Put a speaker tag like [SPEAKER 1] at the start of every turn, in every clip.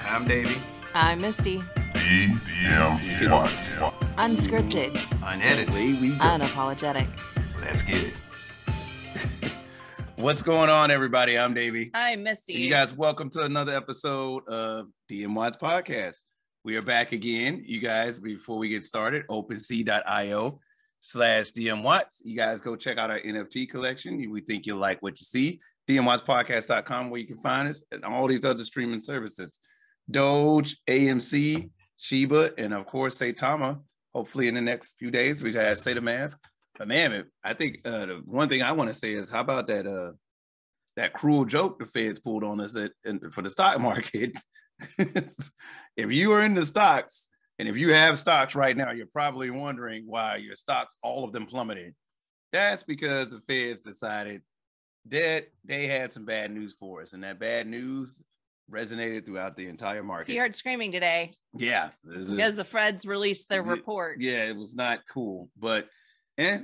[SPEAKER 1] I'm Davey.
[SPEAKER 2] I'm Misty.
[SPEAKER 3] DMWATS.
[SPEAKER 2] Unscripted.
[SPEAKER 1] Unedited.
[SPEAKER 2] Unapologetic.
[SPEAKER 1] Let's get it. What's going on, everybody? I'm Davey.
[SPEAKER 2] I'm Misty.
[SPEAKER 1] You guys, welcome to another episode of DMWATS podcast. We are back again. You guys, before we get started, OpenSea.io/DMWATS. You guys go check out our NFT collection. We think you'll like what you see. DMWATSpodcast.com, where you can find us, and all these other streaming services. Doge, AMC, Shiba, and of course, Saitama. Hopefully in the next few days, we have Say the Mask. But man, I think the one thing I want to say is, how about that cruel joke the Feds pulled on us for the stock market? If you are in the stocks, and if you have stocks right now, you're probably wondering why your stocks, all of them plummeted. That's because the Feds decided that they had some bad news for us, and that bad news resonated throughout the entire market.
[SPEAKER 2] You heard screaming today.
[SPEAKER 1] Yeah.
[SPEAKER 2] Because the Feds released their report.
[SPEAKER 1] Yeah, it was not cool, but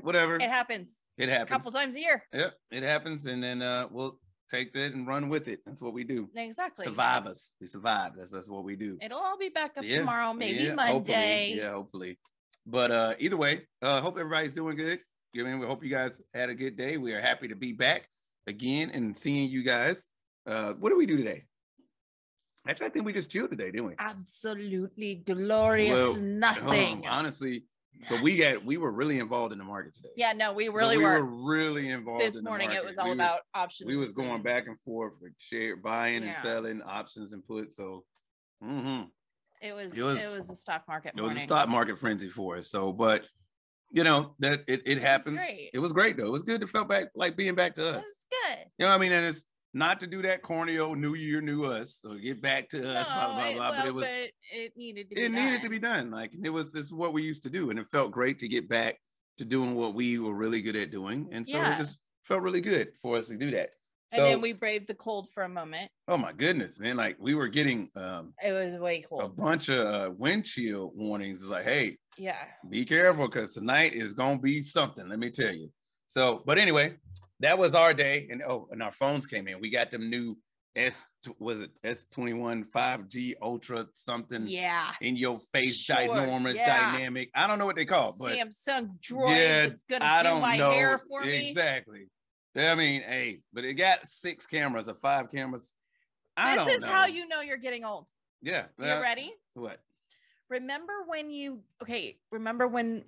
[SPEAKER 1] whatever.
[SPEAKER 2] It happens.
[SPEAKER 1] It happens.
[SPEAKER 2] A couple times a year.
[SPEAKER 1] Yep, it happens, and then we'll take that and run with it. That's what we do.
[SPEAKER 2] Exactly.
[SPEAKER 1] Survivors. We survive. That's what we do.
[SPEAKER 2] It'll all be back up tomorrow, maybe Monday.
[SPEAKER 1] Hopefully. But either way, hope everybody's doing good. We hope you guys had a good day. We are happy to be back again and seeing you guys. What do we do today? Actually, I think we just chilled today, didn't we?
[SPEAKER 2] Absolutely glorious. Nothing.
[SPEAKER 1] Honestly, but we were really involved in the market today.
[SPEAKER 2] Yeah, no, we were
[SPEAKER 1] really involved.
[SPEAKER 2] This morning, it was all about options.
[SPEAKER 1] We was going back and forth with buying and selling options and puts. So,
[SPEAKER 2] it was a stock market.
[SPEAKER 1] It was a stock market frenzy for us. So, but that it happens. It was great though. It was good to feel back, like being back to us.
[SPEAKER 2] It was good.
[SPEAKER 1] You know what I mean? And it's not to do that corny old New Year, new us. So get back to us, blah blah blah. But
[SPEAKER 2] it needed to.
[SPEAKER 1] Needed to be done. Like this is what we used to do, and it felt great to get back to doing what we were really good at doing, and so it just felt really good for us to do that.
[SPEAKER 2] And then we braved the cold for a moment.
[SPEAKER 1] Oh my goodness, man! Like we were getting
[SPEAKER 2] it was way cold.
[SPEAKER 1] A bunch of wind chill warnings. It's like, hey, be careful because tonight is gonna be something. Let me tell you. So, but anyway, that was our day, and our phones came in. We got them new S21 5G Ultra something.
[SPEAKER 2] Yeah.
[SPEAKER 1] In your face, ginormous, dynamic. I don't know what they call, but
[SPEAKER 2] Samsung Droid that's gonna do my hair for me.
[SPEAKER 1] Exactly. I mean, but it got 6 cameras or 5 cameras.
[SPEAKER 2] This is how you know you're getting old.
[SPEAKER 1] Yeah.
[SPEAKER 2] You ready?
[SPEAKER 1] What?
[SPEAKER 2] Remember when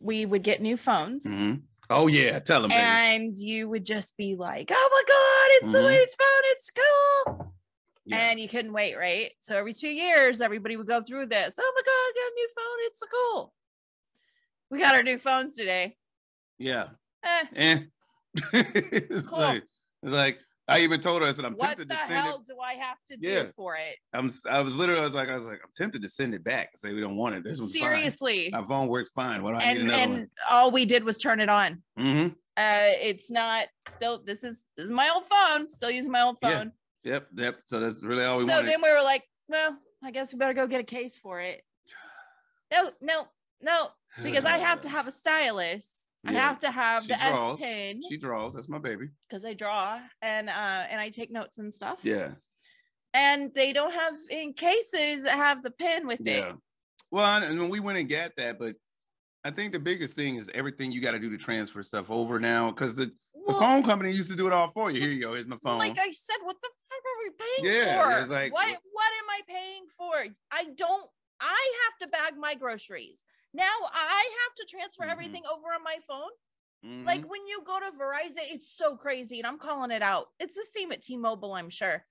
[SPEAKER 2] we would get new phones?
[SPEAKER 1] Mm-hmm. Oh yeah, tell them.
[SPEAKER 2] And you would just be like, "Oh my God, it's the latest phone! It's cool!" Yeah. And you couldn't wait, right? So every 2 years, everybody would go through this. Oh my God, I got a new phone! It's so cool. We got our new phones today.
[SPEAKER 1] Yeah. It's
[SPEAKER 2] cool.
[SPEAKER 1] like I even told her, I said, I'm tempted to send it.
[SPEAKER 2] What the hell do I have to do for it?
[SPEAKER 1] I was like, I'm tempted to send it back and say we don't want it. This one's
[SPEAKER 2] seriously
[SPEAKER 1] fine. Our phone works fine. Why do I need another one?
[SPEAKER 2] And all we did was turn it on.
[SPEAKER 1] Mm-hmm.
[SPEAKER 2] It's not still. This is my old phone. Still using my old phone.
[SPEAKER 1] Yeah. Yep. So that's really all we wanted.
[SPEAKER 2] So then we were like, well, I guess we better go get a case for it. No, because I have to have a stylus. I have to have the S Pen.
[SPEAKER 1] She draws. That's my baby.
[SPEAKER 2] Because I draw and I take notes and stuff.
[SPEAKER 1] Yeah.
[SPEAKER 2] And they don't have in cases that have the pen with it.
[SPEAKER 1] Well, and we went and got that, but I think the biggest thing is everything you got to do to transfer stuff over now, because the phone company used to do it all for you. Here you go. Here's my phone.
[SPEAKER 2] Like I said, what the fuck are we paying for?
[SPEAKER 1] Yeah, it's like
[SPEAKER 2] what am I paying for? I have to bag my groceries. Now I have to transfer everything over on my phone. Mm-hmm. Like when you go to Verizon, it's so crazy, and I'm calling it out. It's the same at T-Mobile, I'm sure.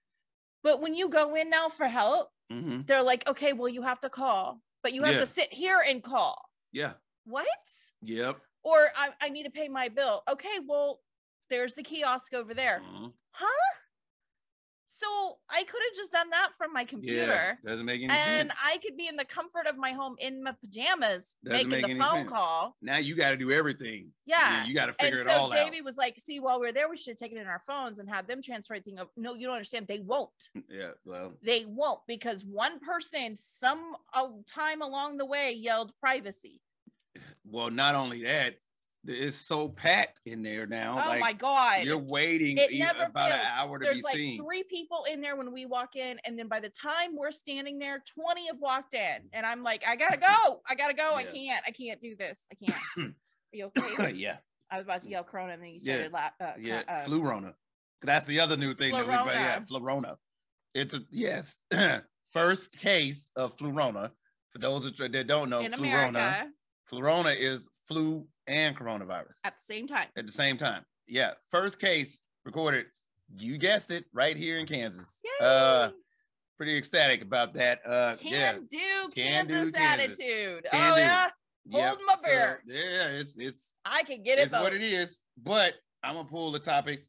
[SPEAKER 2] But when you go in now for help, they're like, okay, well, you have to call, but you have to sit here and call.
[SPEAKER 1] Yeah.
[SPEAKER 2] What?
[SPEAKER 1] Yep.
[SPEAKER 2] Or I need to pay my bill. Okay, well, there's the kiosk over there. Huh? So I could have just done that from my computer.
[SPEAKER 1] Yeah, doesn't make any sense.
[SPEAKER 2] And I could be in the comfort of my home in my pajamas making the phone call.
[SPEAKER 1] Now you got to do everything.
[SPEAKER 2] Yeah.
[SPEAKER 1] You got to figure it all out.
[SPEAKER 2] So Davey was like, see, while we're there, we should have taken it in our phones and had them transfer everything up. No, you don't understand. They won't.
[SPEAKER 1] Yeah, well.
[SPEAKER 2] They won't, because one person some time along the way yelled privacy.
[SPEAKER 1] Well, not only that, it's so packed in there now.
[SPEAKER 2] Oh
[SPEAKER 1] like,
[SPEAKER 2] my God.
[SPEAKER 1] You're waiting about an hour to be seen.
[SPEAKER 2] There's 3 people in there when we walk in, and then by the time we're standing there, 20 have walked in. And I'm like, I gotta go. Yeah. I can't do this. I can't. Are you okay?
[SPEAKER 1] Yeah.
[SPEAKER 2] I was about to yell Corona, and then you started
[SPEAKER 1] Flurona. That's the other new thing that Flurona. It's first case of Flurona. For those that don't know, Flurona is flu and coronavirus
[SPEAKER 2] at the same time.
[SPEAKER 1] Yeah. First case recorded. You guessed it, right here in Kansas.
[SPEAKER 2] Yay.
[SPEAKER 1] Pretty ecstatic about that.
[SPEAKER 2] Kansas attitude. Hold my beer.
[SPEAKER 1] So, it's
[SPEAKER 2] I can get it.
[SPEAKER 1] It's what it is. But I'm gonna pull the topic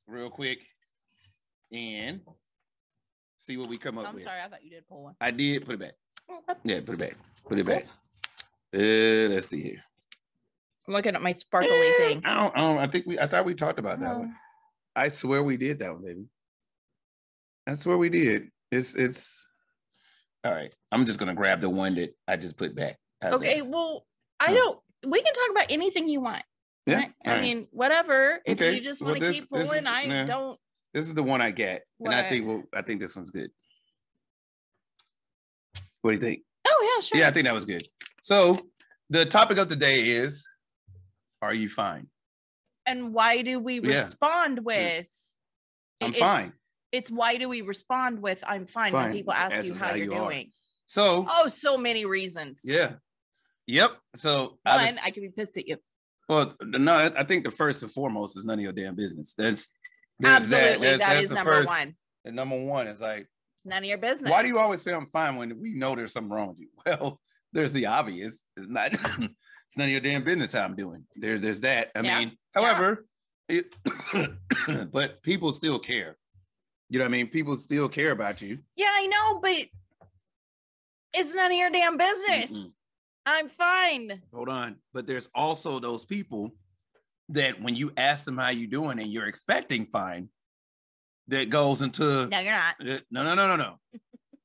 [SPEAKER 1] real quick and see what we come up with.
[SPEAKER 2] I'm sorry, I thought you did pull one.
[SPEAKER 1] I did. Put it back. Yeah, put it back. Let's see here.
[SPEAKER 2] I'm looking at my sparkly thing.
[SPEAKER 1] I thought we talked about that one. I swear we did that one, baby. I swear we did. It's all right. I'm just gonna grab the one that I just put back.
[SPEAKER 2] Okay, well, we can talk about anything you want.
[SPEAKER 1] Yeah.
[SPEAKER 2] Right? I mean, whatever. If you just want to keep pulling, I don't.
[SPEAKER 1] This is the one I get. And I think this one's good. What do you think?
[SPEAKER 2] Oh, yeah, sure.
[SPEAKER 1] Yeah, I think that was good. So the topic of today is, are you fine?
[SPEAKER 2] And why do we respond with,
[SPEAKER 1] I'm fine.
[SPEAKER 2] It's why do we respond with, I'm fine, when people ask you how you're doing?
[SPEAKER 1] So.
[SPEAKER 2] So many reasons.
[SPEAKER 1] Yeah. Yep. So.
[SPEAKER 2] I could be pissed at you.
[SPEAKER 1] Well, no, I think the first and foremost is none of your damn business.
[SPEAKER 2] Absolutely. That is number one.
[SPEAKER 1] And number one is like,
[SPEAKER 2] none of your business.
[SPEAKER 1] Why do you always say I'm fine when we know there's something wrong with you? Well, there's the obvious. It's not. It's none of your damn business how I'm doing. There's that. I mean, however, but people still care. You know what I mean? People still care about you.
[SPEAKER 2] Yeah, I know, but it's none of your damn business. Mm-mm. I'm fine.
[SPEAKER 1] Hold on. But there's also those people that when you ask them how you doing and you're expecting fine, that goes into
[SPEAKER 2] no, you're not.
[SPEAKER 1] No.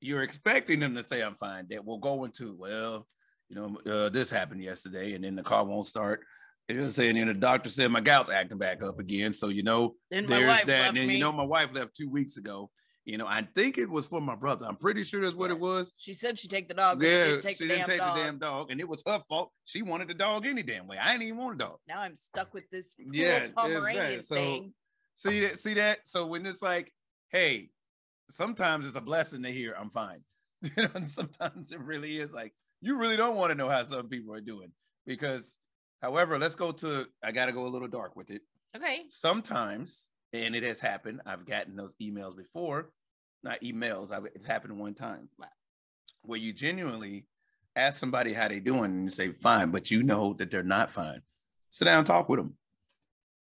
[SPEAKER 1] You're expecting them to say I'm fine. That will go into, well, this happened yesterday, and then the car won't start. It'll say, and then the doctor said my gout's acting back up again. So
[SPEAKER 2] then
[SPEAKER 1] there's that. And then my wife left 2 weeks ago. I think it was for my brother. I'm pretty sure that's what it was.
[SPEAKER 2] She said she'd take the dog, but she didn't take the damn dog.
[SPEAKER 1] And it was her fault. She wanted the dog any damn way. I didn't even want a dog.
[SPEAKER 2] Now I'm stuck with this Pomeranian thing.
[SPEAKER 1] See that? So when it's like, hey, sometimes it's a blessing to hear I'm fine. Sometimes it really is like, you really don't want to know how some people are doing. Because, however, I got to go a little dark with it.
[SPEAKER 2] Okay.
[SPEAKER 1] Sometimes, and it has happened, I've gotten those emails before. Not emails, it happened one time.
[SPEAKER 2] Wow.
[SPEAKER 1] Where you genuinely ask somebody how they doing and you say, fine, but you know that they're not fine. Sit down and talk with them.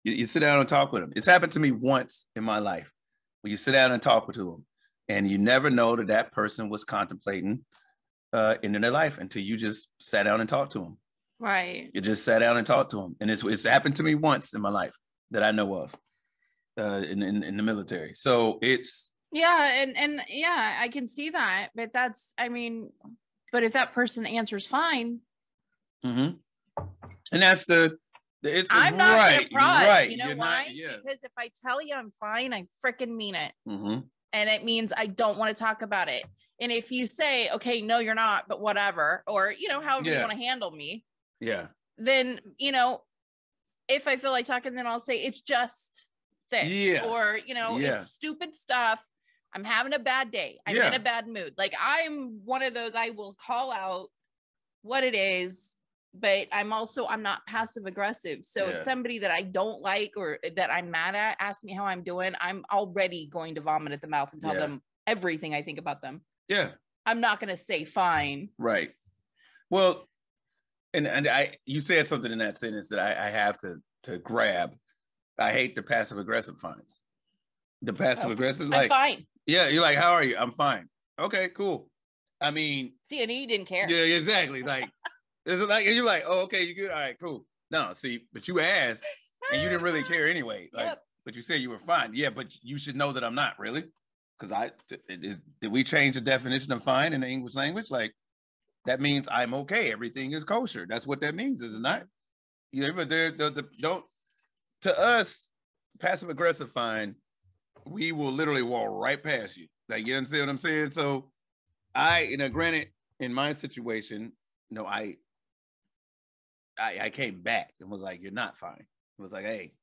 [SPEAKER 1] You sit down and talk with them. It's happened to me once in my life where you sit down and talk with them and you never know that person was contemplating in their life until you just sat down and talked to them.
[SPEAKER 2] Right.
[SPEAKER 1] You just sat down and talked to them. And it's happened to me once in my life that I know of in the military. So it's.
[SPEAKER 2] Yeah. And yeah, I can see that. But but if that person answers fine.
[SPEAKER 1] Mm-hmm. And that's
[SPEAKER 2] I'm not
[SPEAKER 1] right,
[SPEAKER 2] surprised.
[SPEAKER 1] Right.
[SPEAKER 2] You know why? Because if I tell you I'm fine, I freaking mean it.
[SPEAKER 1] Mm-hmm.
[SPEAKER 2] And it means I don't want to talk about it. And if you say, okay, no, you're not, but whatever, or, however you want to handle me.
[SPEAKER 1] Yeah.
[SPEAKER 2] Then, if I feel like talking, then I'll say it's just this.
[SPEAKER 1] Yeah.
[SPEAKER 2] Or, it's stupid stuff. I'm having a bad day. I'm in a bad mood. Like I'm one of those, I will call out what it is, but I'm not passive aggressive. So if somebody that I don't like or that I'm mad at asks me how I'm doing, I'm already going to vomit at the mouth and tell them everything I think about them.
[SPEAKER 1] Yeah.
[SPEAKER 2] I'm not going to say fine.
[SPEAKER 1] Right. Well, and you said something in that sentence that I have to grab. I hate the passive aggressive fines. The passive aggressive, like,
[SPEAKER 2] I'm fine.
[SPEAKER 1] Yeah, you're like, how are you? I'm fine. Okay, cool. I mean,
[SPEAKER 2] see, and he didn't care.
[SPEAKER 1] Yeah, exactly. Like, it's like you're like, oh, okay, you good? All right, cool. No, see, but you asked and you didn't really care anyway. Like, but you said you were fine. Yeah, but you should know that I'm not really, because did we change the definition of fine in the English language? Like, that means I'm okay. Everything is kosher. That's what that means, is it not? Yeah, but don't, to us, passive aggressive fine, we will literally walk right past you. Like, you understand what I'm saying? So granted, in my situation, I came back and was like, you're not fine. It was like, hey,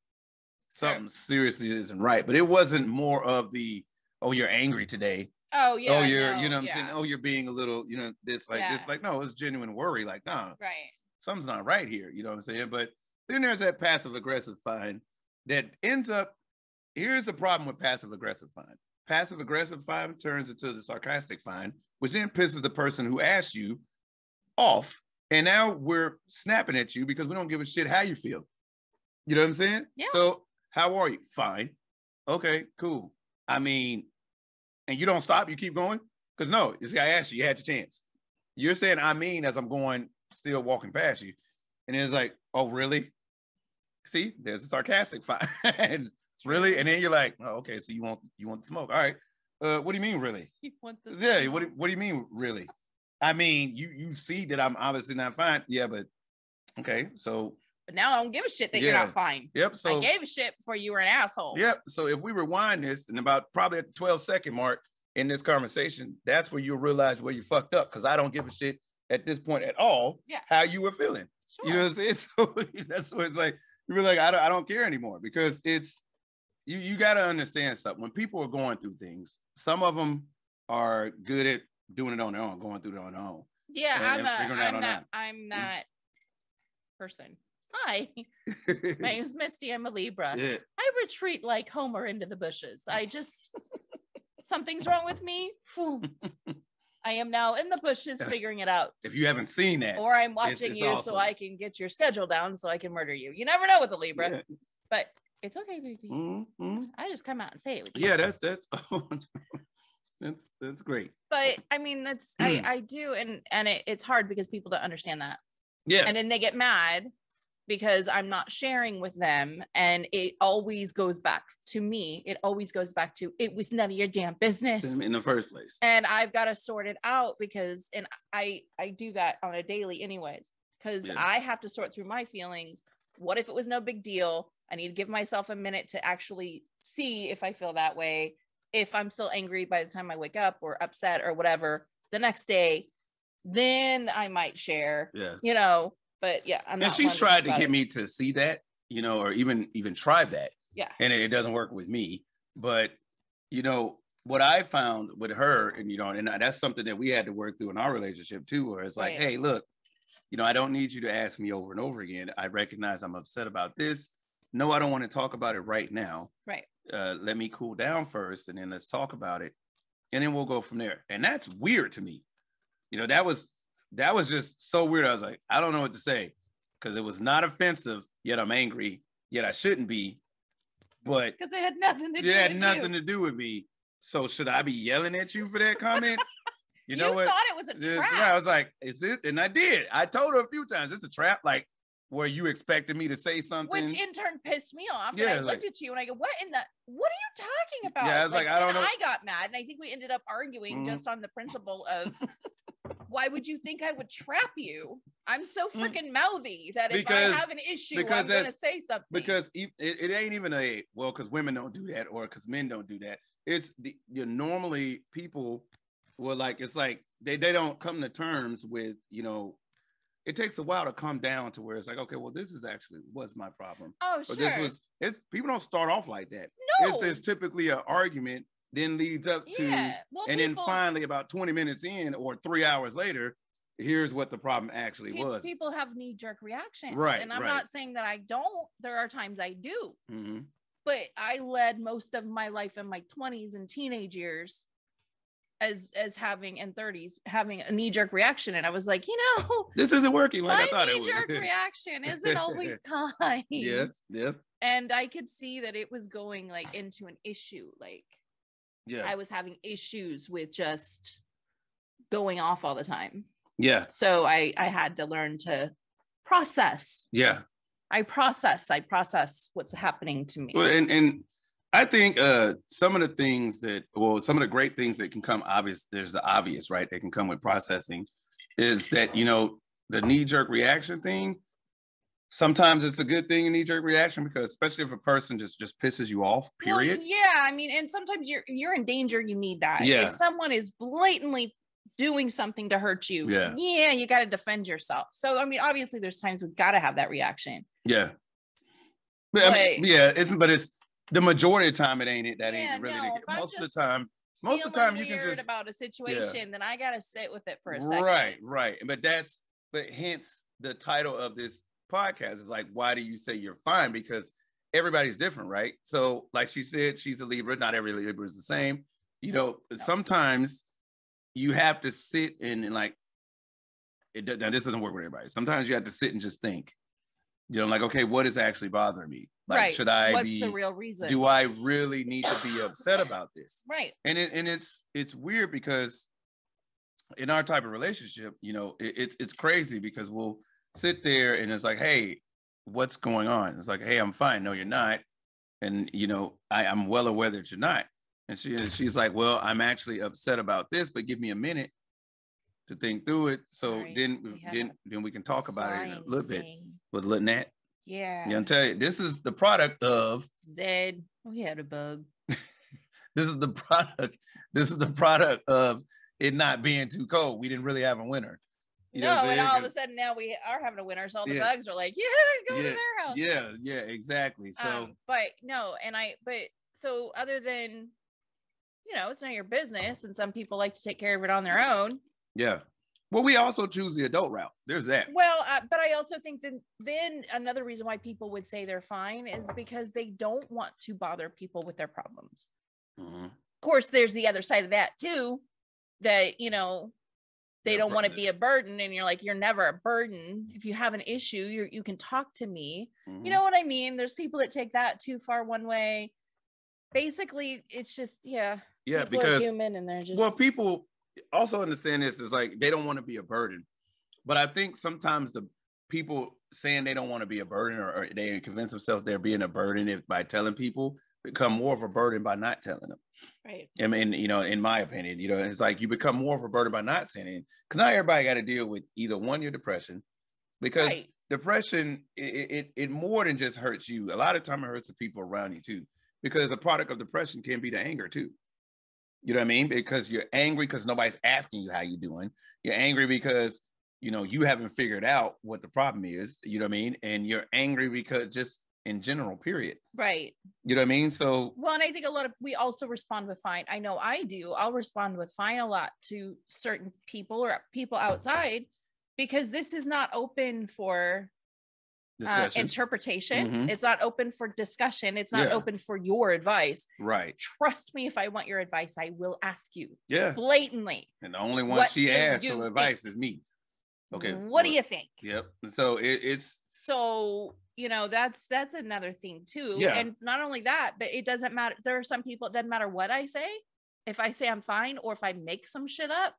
[SPEAKER 1] something seriously isn't right. But it wasn't more of the, oh, you're angry today.
[SPEAKER 2] Oh, yeah.
[SPEAKER 1] Oh, you're, you know what I'm saying? Oh, you're being a little, this, like, no, it's genuine worry. Like, no,
[SPEAKER 2] right.
[SPEAKER 1] Something's not right here. You know what I'm saying? But then there's that passive aggressive fine that ends up, here's the problem with passive aggressive fine. Passive aggressive fine turns into the sarcastic fine, which then pisses the person who asked you off. And now we're snapping at you because we don't give a shit how you feel. You know what I'm saying?
[SPEAKER 2] Yeah.
[SPEAKER 1] So how are you? Fine. Okay, cool. I mean, and you don't stop, you keep going? Because no, you see, I asked you, you had your chance. You're saying I mean as I'm going, still walking past you. And it's like, oh, really? See, there's a sarcastic fine. Really? And then you're like, oh, okay, so you want the smoke. All right. What do you mean, really?
[SPEAKER 2] You want the
[SPEAKER 1] Yeah,
[SPEAKER 2] smoke.
[SPEAKER 1] what do you mean, really? I mean, you see that I'm obviously not fine. Yeah, but okay, so.
[SPEAKER 2] But now I don't give a shit that you're not fine.
[SPEAKER 1] Yep. So
[SPEAKER 2] I gave a shit before you were an asshole.
[SPEAKER 1] Yep. So if we rewind this and about probably at the 12-second mark in this conversation, that's where you'll realize where you fucked up. Because I don't give a shit at this point at all how you were feeling. Sure. You know what I'm saying? So that's what it's like. You were like, I don't care anymore, because it's you got to understand something. When people are going through things, some of them are good at doing it on their own, going through it on their own.
[SPEAKER 2] Yeah, I'm that person. Hi, my name's Misty. I'm a Libra. Yeah. I retreat like Homer into the bushes. Something's wrong with me. I am now in the bushes figuring it out.
[SPEAKER 1] If you haven't seen that.
[SPEAKER 2] Or I'm watching you awesome. So I can get your schedule down so I can murder you. You never know with a Libra. Yeah. But it's okay, baby. Mm-hmm. I just come out and say it with you.
[SPEAKER 1] Yeah, that's that's great.
[SPEAKER 2] But I mean, that's I do, and it's hard because people don't understand that.
[SPEAKER 1] Yeah.
[SPEAKER 2] And then they get mad because I'm not sharing with them. And it always goes back to me. It always goes back to, it was none of your damn business
[SPEAKER 1] in the first place.
[SPEAKER 2] And I've got to sort it out because, and I do that on a daily anyways, because I have to sort through my feelings. What if it was no big deal? I need to give myself a minute to actually see if I feel that way. If I'm still angry by the time I wake up or upset or whatever the next day, then I might share, but yeah,
[SPEAKER 1] I'm not. And she's tried to get me to see that, or even try that.
[SPEAKER 2] Yeah.
[SPEAKER 1] And it doesn't work with me. But, what I found with her, and that's something that we had to work through in our relationship too, where it's like, hey, look, I don't need you to ask me over and over again. I recognize I'm upset about this. No, I don't want to talk about it right now.
[SPEAKER 2] Right.
[SPEAKER 1] Let me cool down first, and then let's talk about it. And then we'll go from there. And that's weird to me. That was just so weird. I was like, I don't know what to say, because it was not offensive, yet I'm angry, yet I shouldn't be. But
[SPEAKER 2] because it had nothing to do with
[SPEAKER 1] it had nothing to do with me. So should I be yelling at you for that comment?
[SPEAKER 2] You know what? Thought it was a trap.
[SPEAKER 1] Yeah, I was like, is it? And I did. I told her a few times, it's a trap. Like, where you expected me to say something,
[SPEAKER 2] which in turn pissed me off. Yeah, and I looked at you and I go, what are you talking about?
[SPEAKER 1] Yeah, I was like I don't know.
[SPEAKER 2] I got mad, and I think we ended up arguing just on the principle of why would you think I would trap you? I'm so freaking mouthy that if I have an issue, I'm going to say something.
[SPEAKER 1] Because it ain't even because women don't do that, or because men don't do that. It's normally people will it's like they don't come to terms with, it takes a while to come down to where it's like, okay, well, this was my problem.
[SPEAKER 2] Oh, sure.
[SPEAKER 1] It's people don't start off like that.
[SPEAKER 2] No.
[SPEAKER 1] It's typically an argument, then leads up to, then finally about 20 minutes in or 3 hours later, here's what the problem actually was.
[SPEAKER 2] People have knee-jerk reactions.
[SPEAKER 1] Right.
[SPEAKER 2] And I'm not saying that I don't. There are times I do.
[SPEAKER 1] Mm-hmm.
[SPEAKER 2] But I led most of my life in my 20s and teenage years as having in 30s having a knee-jerk reaction, and I was like,
[SPEAKER 1] this isn't working like I thought it was.
[SPEAKER 2] My knee-jerk reaction isn't always kind.
[SPEAKER 1] Yes.
[SPEAKER 2] And I could see that it was going into an issue. I was having issues with just going off all the time.
[SPEAKER 1] Yeah.
[SPEAKER 2] So I had to learn to process.
[SPEAKER 1] Yeah.
[SPEAKER 2] I process what's happening to me.
[SPEAKER 1] Well, and I think some of the great things that can come there's the obvious, right? That can come with processing is that, the knee-jerk reaction thing, sometimes it's a good thing, a knee-jerk reaction, because especially if a person just pisses you off, period.
[SPEAKER 2] Well, yeah, I mean, and sometimes you're in danger, you need that.
[SPEAKER 1] Yeah.
[SPEAKER 2] If someone is blatantly doing something to hurt you, yeah, you got to defend yourself. So I mean, obviously there's times we've got to have that reaction.
[SPEAKER 1] Yeah. But I mean, yeah, but it's the majority of the time it ain't it. That ain't really most of the time you can just
[SPEAKER 2] about a situation, then I gotta sit with it for a second.
[SPEAKER 1] Right. But hence the title of this podcast is like, why do you say you're fine? Because everybody's different, right? So like she said, she's a Libra. Not every Libra is the same. You know, sometimes you have to sit and like, now this doesn't work with everybody. Sometimes you have to sit and just think, you know, like, okay, what is actually bothering me? Like, should I
[SPEAKER 2] What's the real reason?
[SPEAKER 1] Do I really need to be upset about this?
[SPEAKER 2] Right.
[SPEAKER 1] And it's weird because in our type of relationship, you know, it's crazy because we'll sit there and it's like, hey, what's going on? It's like, hey, I'm fine. No, you're not. And, you know, I'm well aware that you're not. And she's like, well, I'm actually upset about this, but give me a minute to think through it. So then we can talk about it in a little bit with Lynette.
[SPEAKER 2] Yeah.
[SPEAKER 1] Yeah, I'm telling you, this is the product of
[SPEAKER 2] Zed. We had a bug.
[SPEAKER 1] This is the product of it not being too cold. We didn't really have a winter.
[SPEAKER 2] And all of a sudden now we are having a winter, so all the bugs are like, go to their house.
[SPEAKER 1] Yeah, exactly. So
[SPEAKER 2] so other than, you know, it's not your business, and some people like to take care of it on their own.
[SPEAKER 1] Yeah. Well, we also choose the adult route. There's that.
[SPEAKER 2] Well, but I also think that then another reason why people would say they're fine is because they don't want to bother people with their problems.
[SPEAKER 1] Mm-hmm.
[SPEAKER 2] Of course, there's the other side of that too, that, you know, they don't want to be a burden, and you're like, you're never a burden. If you have an issue, you can talk to me. Mm-hmm. You know what I mean? There's people that take that too far one way. Basically, it's just, because are human, and they're just,
[SPEAKER 1] people also understand this is like, they don't want to be a burden. But I think sometimes the people saying they don't want to be a burden, or they convince themselves they're being a burden by telling people, become more of a burden by not telling them.
[SPEAKER 2] Right.
[SPEAKER 1] I mean, you know, in my opinion, you know, it's like you become more of a burden by not saying it. Because not everybody got to deal with either one, your depression, because depression, it more than just hurts you. A lot of time it hurts the people around you too, because a product of depression can be the anger too. You know what I mean? Because you're angry because nobody's asking you how you're doing. You're angry because, you know, you haven't figured out what the problem is. You know what I mean? And you're angry because just in general, period.
[SPEAKER 2] Right.
[SPEAKER 1] You know what I mean? So,
[SPEAKER 2] well, and I think we also respond with fine. I know I do. I'll respond with fine a lot to certain people or people outside, because this is not open for interpretation. Mm-hmm. It's not open for discussion. It's not open for your advice.
[SPEAKER 1] Right.
[SPEAKER 2] Trust me, if I want your advice, I will ask you.
[SPEAKER 1] Yeah.
[SPEAKER 2] Blatantly.
[SPEAKER 1] And the only one she asks for advice is me. Okay.
[SPEAKER 2] What do you think?
[SPEAKER 1] Yep. So it's
[SPEAKER 2] so, you know, that's another thing too.
[SPEAKER 1] Yeah.
[SPEAKER 2] And not only that, but it doesn't matter. There are some people, it doesn't matter what I say. If I say I'm fine, or if I make some shit up,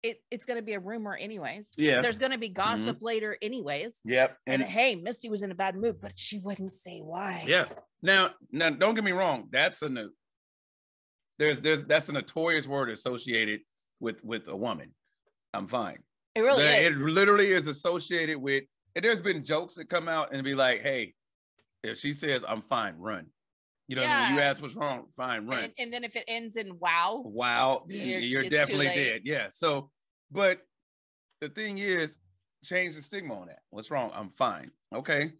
[SPEAKER 2] it's going to be a rumor anyways.
[SPEAKER 1] Yeah.
[SPEAKER 2] There's going to be gossip later anyways.
[SPEAKER 1] Yep.
[SPEAKER 2] And hey, Misty was in a bad mood, but she wouldn't say why.
[SPEAKER 1] Yeah. Now don't get me wrong. That's a notorious word associated with a woman. I'm fine.
[SPEAKER 2] It really is.
[SPEAKER 1] It literally is associated with, and there's been jokes that come out and be like, hey, if she says I'm fine, run. You know, when you ask what's wrong, fine, run.
[SPEAKER 2] And then if it ends in wow,
[SPEAKER 1] you're definitely dead. Yeah. So, but the thing is, change the stigma on that. What's wrong? I'm fine. Okay.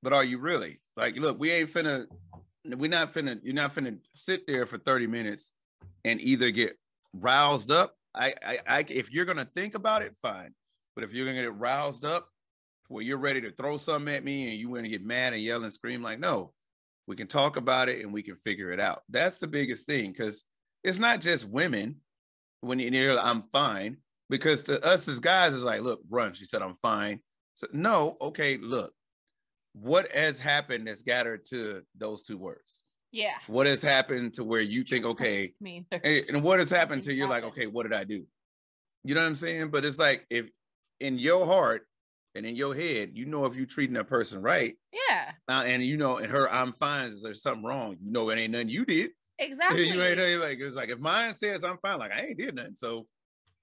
[SPEAKER 1] But are you really? Like, look, you're not finna sit there for 30 minutes and either get roused up. If you're gonna think about it, fine. But if you're gonna get roused up where you're ready to throw something at me and you want to get mad and yell and scream, like, no. We can talk about it and we can figure it out. That's the biggest thing, because it's not just women when you're like, I'm fine, because to us as guys, it's like, look, run. She said, I'm fine. So, no, okay, look, what has happened that's got her to those two words?
[SPEAKER 2] Yeah.
[SPEAKER 1] What has happened to where you think, okay, and what has happened to you're like, okay, what did I do? You know what I'm saying? But it's like, if in your heart, and in your head, you know, if you're treating that person right.
[SPEAKER 2] Yeah.
[SPEAKER 1] And you know, in her, I'm fine. Is there something wrong? You know, it ain't nothing you did.
[SPEAKER 2] Exactly.
[SPEAKER 1] You ain't like, it's like, if mine says I'm fine, like I ain't did nothing. So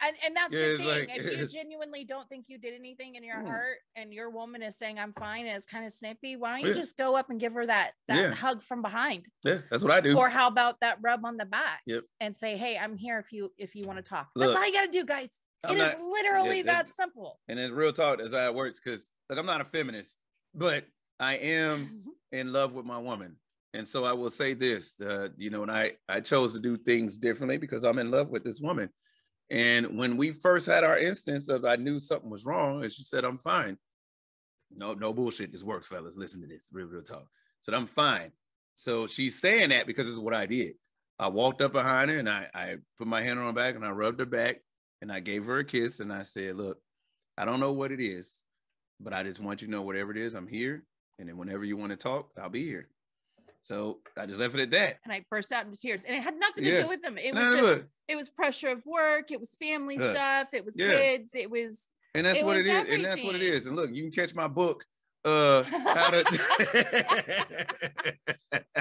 [SPEAKER 2] And that's the thing.
[SPEAKER 1] like,
[SPEAKER 2] if you genuinely don't think you did anything in your heart, and your woman is saying I'm fine and is kind of snippy, why don't you just go up and give her that hug from behind?
[SPEAKER 1] Yeah, that's what I do.
[SPEAKER 2] Or how about that rub on the back?
[SPEAKER 1] Yep.
[SPEAKER 2] And say, hey, I'm here if you want to talk.
[SPEAKER 1] Look,
[SPEAKER 2] that's all you got to do, guys. It is literally that simple.
[SPEAKER 1] And it's real talk. That's how it works. Because like, I'm not a feminist, but I am in love with my woman. And so I will say this, you know, and I chose to do things differently because I'm in love with this woman. And when we first had our instance of I knew something was wrong, and she said, I'm fine. No bullshit. This works, fellas. Listen to this. Real talk. Said, I'm fine. So she's saying that because it's what I did. I walked up behind her and I put my hand on her back and I rubbed her back and I gave her a kiss. And I said, look, I don't know what it is, but I just want you to know whatever it is, I'm here. And then whenever you want to talk, I'll be here. So I just left it at that.
[SPEAKER 2] And I burst out into tears. And it had nothing to do with them. It was just, it was pressure of work. It was family stuff. It was kids. It was.
[SPEAKER 1] And that's what it is. And that's what it is. And look, you can catch my book. How to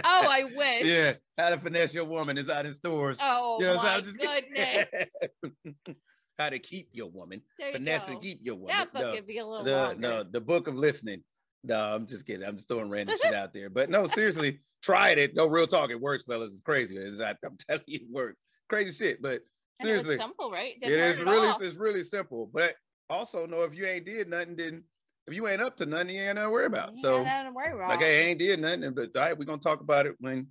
[SPEAKER 2] oh, I wish.
[SPEAKER 1] Yeah. How to finesse your woman is out in stores.
[SPEAKER 2] Oh, you know, my goodness.
[SPEAKER 1] How to keep your woman. Finesse and keep your woman.
[SPEAKER 2] That book could be a little longer.
[SPEAKER 1] No, the book of listening. No, I'm just kidding. I'm just throwing random shit out there. But no, seriously, try it. No, real talk. It works, fellas. It's crazy. I'm telling you, it works. Crazy shit. But seriously,
[SPEAKER 2] it was simple, right?
[SPEAKER 1] It's really simple. But also know if you ain't did nothing, then if you ain't up to nothing, you ain't nothing to worry about. So like, hey, I ain't did nothing. But all right, we're gonna talk about it when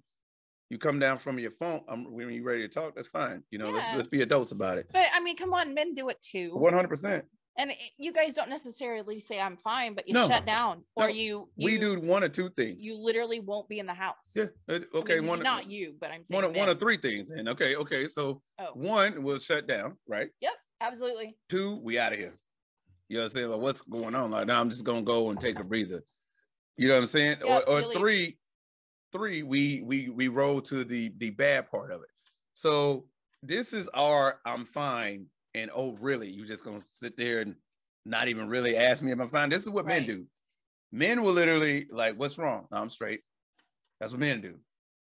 [SPEAKER 1] you come down from your phone. When you're ready to talk, that's fine. You know, let's be adults about it.
[SPEAKER 2] But I mean, come on, men do it too.
[SPEAKER 1] 100%.
[SPEAKER 2] And you guys don't necessarily say I'm fine, but you shut down, or
[SPEAKER 1] we do one or two things.
[SPEAKER 2] You literally won't be in the house.
[SPEAKER 1] Yeah. Okay.
[SPEAKER 2] I mean, not you, but I'm saying
[SPEAKER 1] one of three things. And okay. So one, we'll shut down, right?
[SPEAKER 2] Yep, absolutely.
[SPEAKER 1] Two, we out of here. You know what I'm saying? Like, what's going on? Like, now I'm just gonna go and take a breather. You know what I'm saying? Yep, or three, we roll to the bad part of it. So this is our I'm fine. And oh, really? You just gonna sit there and not even really ask me if I'm fine? This is what men do. Men will literally like, what's wrong? No, I'm straight. That's what men do.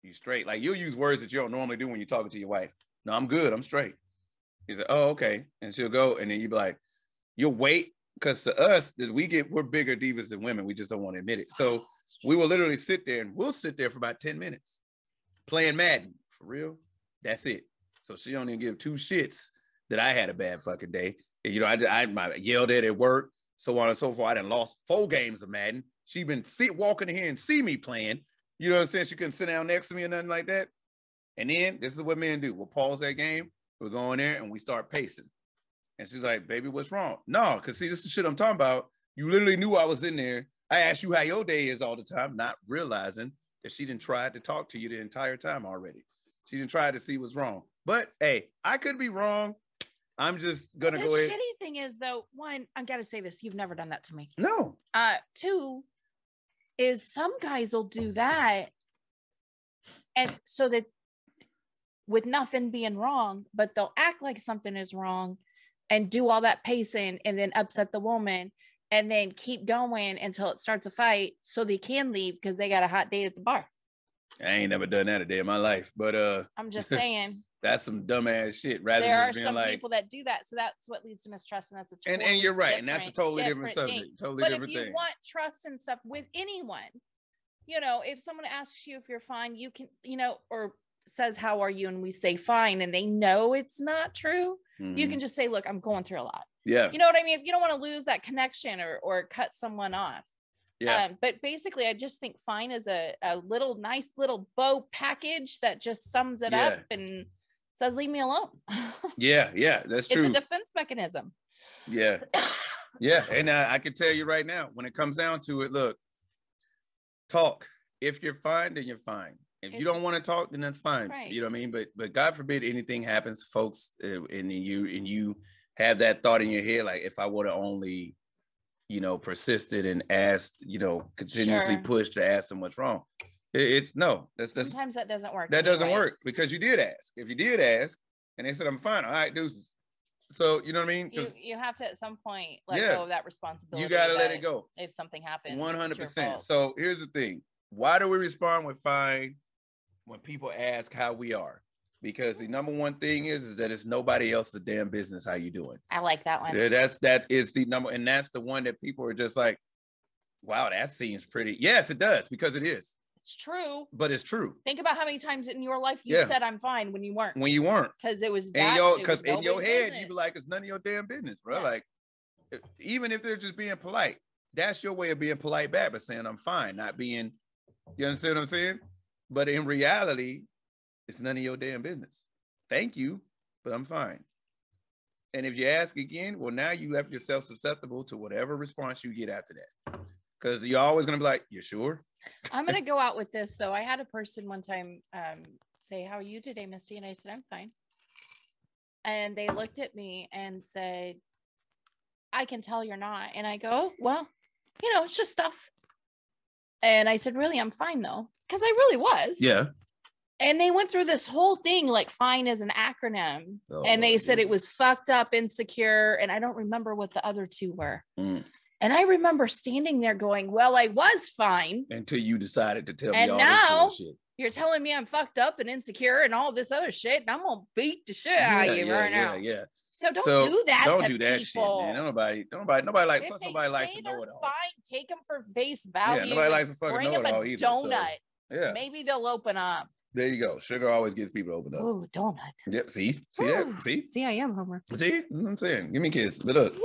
[SPEAKER 1] You straight. Like, you'll use words that you don't normally do when you're talking to your wife. No, I'm good. I'm straight. You say, oh, okay. And she'll go, and then you be like, you'll wait. Because to us, we're bigger divas than women. We just don't want to admit it. So we will literally sit there, and we'll sit there for about 10 minutes playing Madden. For real. That's it. So she don't even give two shits that I had a bad fucking day. You know, I yelled at work, so on and so forth. I done lost 4 games of Madden. She been walking in here and see me playing. You know what I'm saying? She couldn't sit down next to me or nothing like that. And then this is what men do. We'll pause that game. We'll go in there and we start pacing. And she's like, baby, what's wrong? No, because see, this is the shit I'm talking about. You literally knew I was in there. I asked you how your day is all the time, not realizing that she didn't try to talk to you the entire time already. She didn't try to see what's wrong. But hey, I could be wrong. I'm just gonna go ahead.
[SPEAKER 2] The shitty thing is, though, one, I gotta say this: you've never done that to me.
[SPEAKER 1] No.
[SPEAKER 2] Two is some guys will do that, and so that with nothing being wrong, but they'll act like something is wrong, and do all that pacing, and then upset the woman, and then keep going until it starts a fight, so they can leave because they got a hot date at the bar.
[SPEAKER 1] I ain't never done that a day in my life, but
[SPEAKER 2] I'm just saying.
[SPEAKER 1] That's some dumbass shit. Rather
[SPEAKER 2] there
[SPEAKER 1] than
[SPEAKER 2] are
[SPEAKER 1] just being
[SPEAKER 2] some
[SPEAKER 1] like,
[SPEAKER 2] people that do that, so that's what leads to mistrust, and that's a totally
[SPEAKER 1] and you're right, and that's a totally different subject,
[SPEAKER 2] thing.
[SPEAKER 1] Totally different thing.
[SPEAKER 2] But if you want trust and stuff with anyone, you know, if someone asks you if you're fine, you can, you know, or says how are you, and we say fine, and they know it's not true. You can just say, look, I'm going through a lot.
[SPEAKER 1] Yeah,
[SPEAKER 2] you know what I mean. If you don't want to lose that connection or cut someone off.
[SPEAKER 1] Yeah.
[SPEAKER 2] But basically, I just think fine is a little nice little bow package that just sums it up and says, leave me alone.
[SPEAKER 1] Yeah, that's true.
[SPEAKER 2] It's a defense mechanism.
[SPEAKER 1] Yeah. And I can tell you right now, when it comes down to it, look, talk. If you're fine, then you're fine. If you don't want to talk, then that's fine.
[SPEAKER 2] Right.
[SPEAKER 1] You know what I mean? But God forbid anything happens, folks, and you have that thought in your head, like, if I would have only, you know, persisted and asked, you know, continuously pushed to ask them what's wrong. It's no, that's
[SPEAKER 2] sometimes that doesn't work.
[SPEAKER 1] That doesn't work because you did ask. If you did ask and they said, I'm fine, all right, deuces. So, you know what I mean?
[SPEAKER 2] You have to at some point let go of that responsibility.
[SPEAKER 1] You got to let it go.
[SPEAKER 2] If something happens.
[SPEAKER 1] 100%. So here's the thing. Why do we respond with fine when people ask how we are? because the number one thing is that it's nobody else's damn business how you doing.
[SPEAKER 2] I like that one.
[SPEAKER 1] Yeah, that is the number, and that's the one that people are just like, wow, that seems pretty. Yes, it does, because it is.
[SPEAKER 2] It's true.
[SPEAKER 1] But it's true.
[SPEAKER 2] Think about how many times in your life you said I'm fine when you weren't.
[SPEAKER 1] When you weren't.
[SPEAKER 2] Because it was
[SPEAKER 1] because in your head, you be like, it's none of your damn business, bro. Yeah. Like, even if they're just being polite, that's your way of being polite back, but saying I'm fine, not being, you understand what I'm saying? But in reality, it's none of your damn business. Thank you, but I'm fine. And if you ask again, well, now you left yourself susceptible to whatever response you get after that. Because you're always going to be like, you sure?
[SPEAKER 2] I'm going to go out with this, though. I had a person one time say, how are you today, Misty? And I said, I'm fine. And they looked at me and said, I can tell you're not. And I go, well, you know, it's just stuff. And I said, really, I'm fine, though. Because I really was.
[SPEAKER 1] Yeah.
[SPEAKER 2] And they went through this whole thing, like fine as an acronym. And they said it was fucked up, insecure. And I don't remember what the other two were. And I remember standing there going, well, I was fine.
[SPEAKER 1] Until you decided to tell me all
[SPEAKER 2] now
[SPEAKER 1] this bullshit.
[SPEAKER 2] You're telling me I'm fucked up and insecure and all this other shit. And I'm going to beat the shit out of you right now.
[SPEAKER 1] Yeah.
[SPEAKER 2] So don't do that.
[SPEAKER 1] Don't
[SPEAKER 2] to
[SPEAKER 1] do that
[SPEAKER 2] people.
[SPEAKER 1] Shit, man. Nobody like, plus nobody likes to know it all.
[SPEAKER 2] Fine. Take them for face value.
[SPEAKER 1] Yeah, nobody likes to fucking know it all either.
[SPEAKER 2] Donut.
[SPEAKER 1] So, yeah.
[SPEAKER 2] Maybe they'll open up.
[SPEAKER 1] There you go. Sugar always gets people to open up.
[SPEAKER 2] Oh, donut.
[SPEAKER 1] Yep. See that? See,
[SPEAKER 2] I am Homer.
[SPEAKER 1] See, you know what I'm saying? Give me a kiss. But look.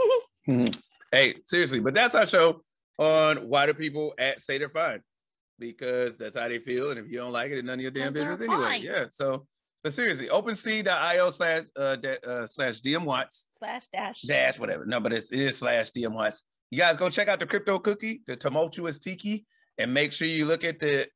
[SPEAKER 1] Hey, seriously, but that's our show on why do people say they're fine, because that's how they feel, and if you don't like it, it's none of your damn business anyway.
[SPEAKER 2] Fine.
[SPEAKER 1] Yeah. So, but seriously, OpenSea.io slash DMWATS dash whatever. No, but it is slash DMWATS. You guys go check out the crypto cookie, the tumultuous tiki, and make sure you look at the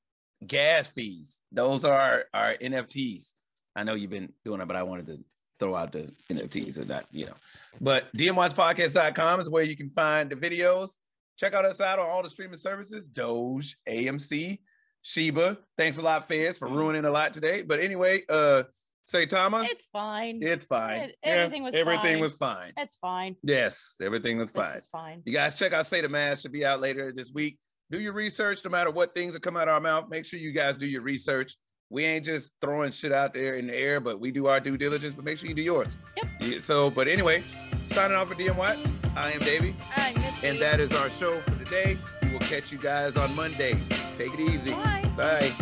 [SPEAKER 1] gas fees. Those are our NFTs. I know you've been doing it, but I wanted to throw out the NFTs or not, you know. But DMWATSpodcast.com is where you can find the videos. Check out us out on all the streaming services, Doge, AMC, Shiba. Thanks a lot, Feds, for ruining a lot today. But anyway, Saitama.
[SPEAKER 2] It's fine.
[SPEAKER 1] It's fine.
[SPEAKER 2] Everything
[SPEAKER 1] was fine.
[SPEAKER 2] It's fine.
[SPEAKER 1] Yes, everything was fine.
[SPEAKER 2] This is fine.
[SPEAKER 1] You guys check out Say the Math, should be out later this week. Do your research, no matter what things that come out of our mouth. Make sure you guys do your research. We ain't just throwing shit out there in the air, but we do our due diligence, but make sure you do yours.
[SPEAKER 2] Yep.
[SPEAKER 1] Yeah, so, but anyway, signing off for DMWATS. I am Davey.
[SPEAKER 2] I'm Misty.
[SPEAKER 1] And that is our show for today. We will catch you guys on Monday. Take it easy.
[SPEAKER 2] Bye.
[SPEAKER 1] Bye.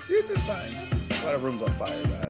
[SPEAKER 1] This is fine. A lot of rooms on fire, guys.